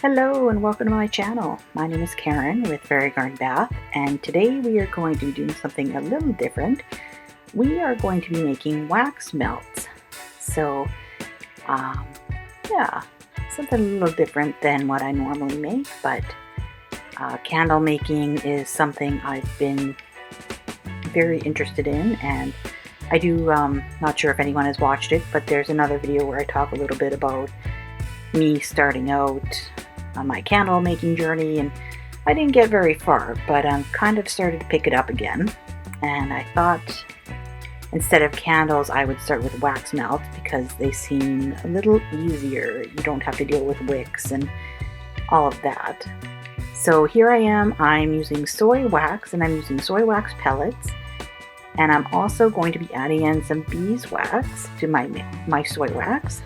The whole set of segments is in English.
Hello and welcome to my channel. My name is Karen with Fairy Garden Bath, and today we are going to be doing something a little different. We are going to be making wax melts. So, um, yeah, something a little different than what I normally make, but candle making is something I've been very interested in, and I do, not sure if anyone has watched it, but there's another video where I talk a little bit about me starting out on my candle making journey, and I didn't get very far, but I'm kind of started to pick it up again. And I thought instead of candles I would start with wax melts because they seem a little easier. You don't have to deal with wicks and all of that. So here I am, I'm using soy wax, and I'm using soy wax pellets, and I'm also going to be adding in some beeswax to my soy wax.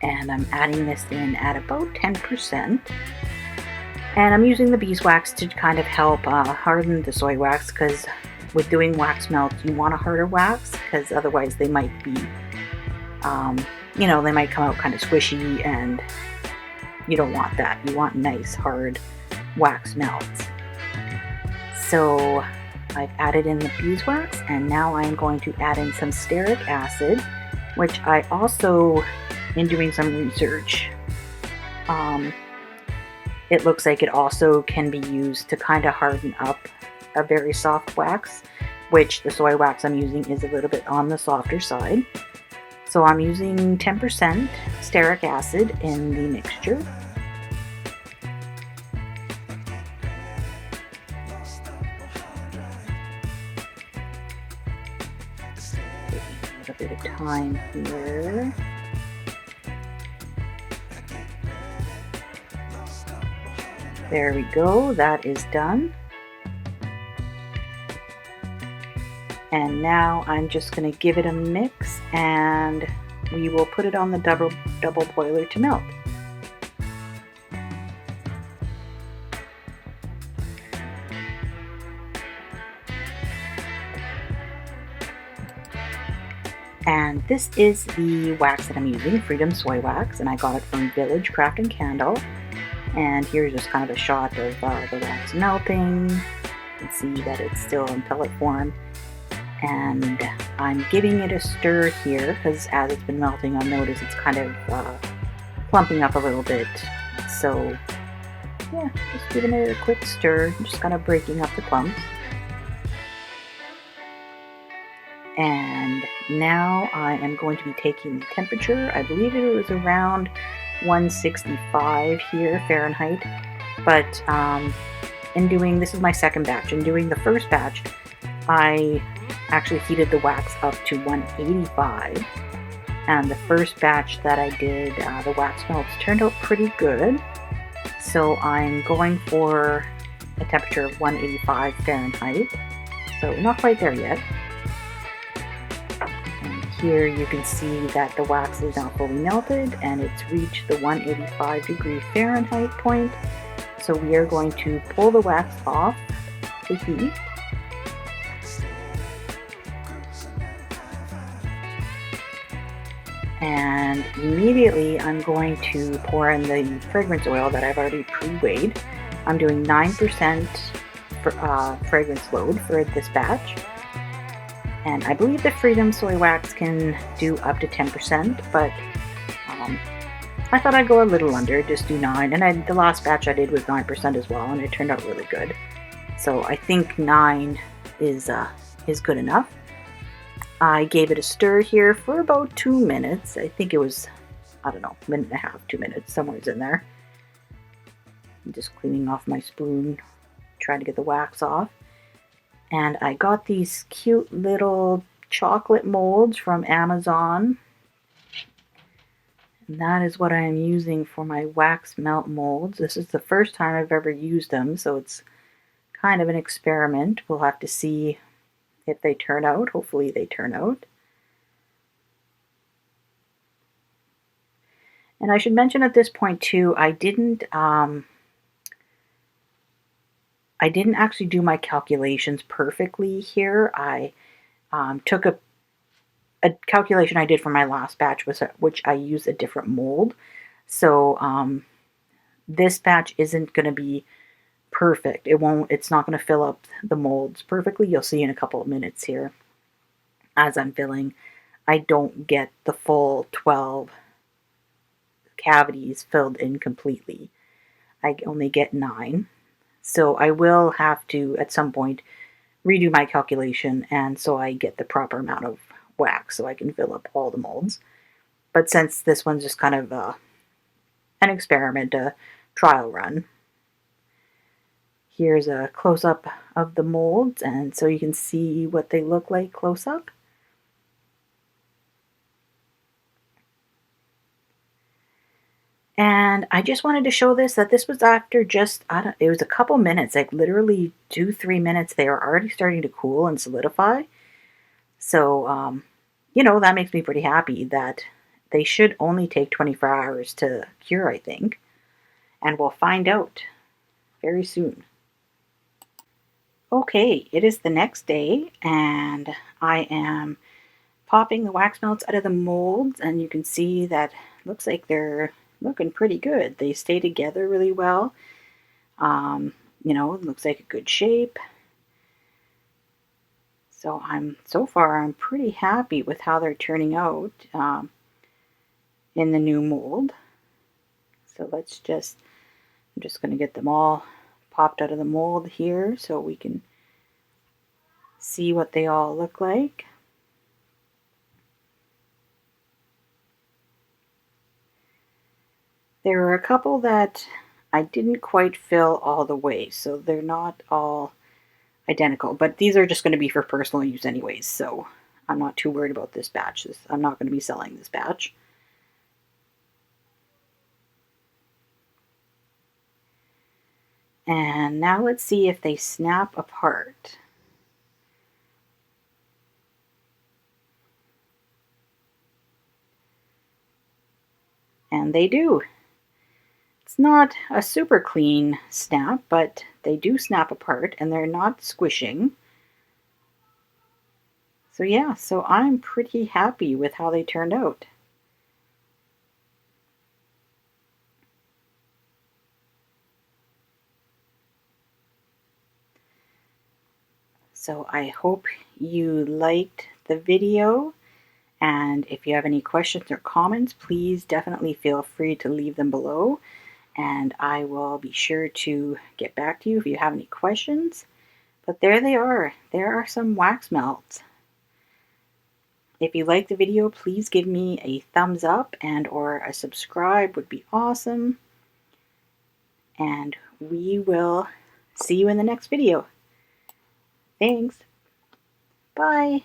And I'm adding this in at about 10%. And I'm using the beeswax to kind of help harden the soy wax, because with doing wax melts you want a harder wax, because otherwise they might be, they might come out kind of squishy, and you don't want that. You want nice hard wax melts. So I've added in the beeswax, and now I'm going to add in some stearic acid, which I also, in doing some research, it looks like it also can be used to kind of harden up a very soft wax, which the soy wax I'm using is a little bit on the softer side. So I'm using 10% stearic acid in the mixture. Taking a little bit of time here. There we go, that is done. And now I'm just going to give it a mix, and we will put it on the double boiler to melt. And this is the wax that I'm using, Freedom Soy Wax, and I got it from Village Craft and Candle. And here's just kind of a shot of the wax melting. You can see that it's still in pellet form. And I'm giving it a stir here, because as it's been melting, I'll notice it's kind of clumping up a little bit. So yeah, just giving it a quick stir, just kind of breaking up the clumps. And now I am going to be taking the temperature. I believe it was around 165 here Fahrenheit, but this is my second batch. In doing the first batch, I actually heated the wax up to 185, and the first batch that I did, the wax melts turned out pretty good. So I'm going for a temperature of 185 Fahrenheit, so not quite there yet. Here you can see that the wax is now fully melted, and it's reached the 185 degree Fahrenheit point. So we are going to pull the wax off the heat. And immediately I'm going to pour in the fragrance oil that I've already pre-weighed. I'm doing 9% fragrance load for this batch. And I believe the Freedom Soy Wax can do up to 10%, but I thought I'd go a little under, just do 9. And the last batch I did was 9% as well, and it turned out really good. So I think 9 is good enough. I gave it a stir here for about 2 minutes. I think it was, I don't know, minute and a half, 2 minutes, somewhere's in there. I'm just cleaning off my spoon, trying to get the wax off. And I got these cute little chocolate molds from Amazon. And that is what I am using for my wax melt molds. This is the first time I've ever used them, so it's kind of an experiment. We'll have to see if they turn out. Hopefully they turn out. And I should mention at this point too, I didn't actually do my calculations perfectly here. I took a calculation I did for my last batch, which I used a different mold. So This batch isn't going to be perfect. It's not going to fill up the molds perfectly. You'll see in a couple of minutes here as I'm filling. I don't get the full 12 cavities filled in completely. I only get 9. So I will have to, at some point, redo my calculation, and so I get the proper amount of wax so I can fill up all the molds. But since this one's just kind of an experiment, a trial run, here's a close-up of the molds, and so you can see what they look like close up. And I just wanted to show that this was after just, it was a couple minutes, like literally 2-3 minutes. They are already starting to cool and solidify. So, that makes me pretty happy that they should only take 24 hours to cure, I think. And we'll find out very soon. Okay, it is the next day, and I am popping the wax melts out of the molds, and you can see that looks like they're looking pretty good. They stay together really well. It looks like a good shape. So so far I'm pretty happy with how they're turning out in the new mold. So I'm just going to get them all popped out of the mold here so we can see what they all look like. There are a couple that I didn't quite fill all the way, so they're not all identical, but these are just going to be for personal use anyways, so I'm not too worried about this batch. I'm not going to be selling this batch. And now let's see if they snap apart. And they do. It's not a super clean snap, but they do snap apart and they're not squishing. So yeah, so I'm pretty happy with how they turned out. So I hope you liked the video, and if you have any questions or comments, please definitely feel free to leave them below, and I will be sure to get back to you if you have any questions. But there they are. There are some wax melts. If you like the video, please give me a thumbs up and or a subscribe would be awesome. And we will see you in the next video. Thanks. Bye.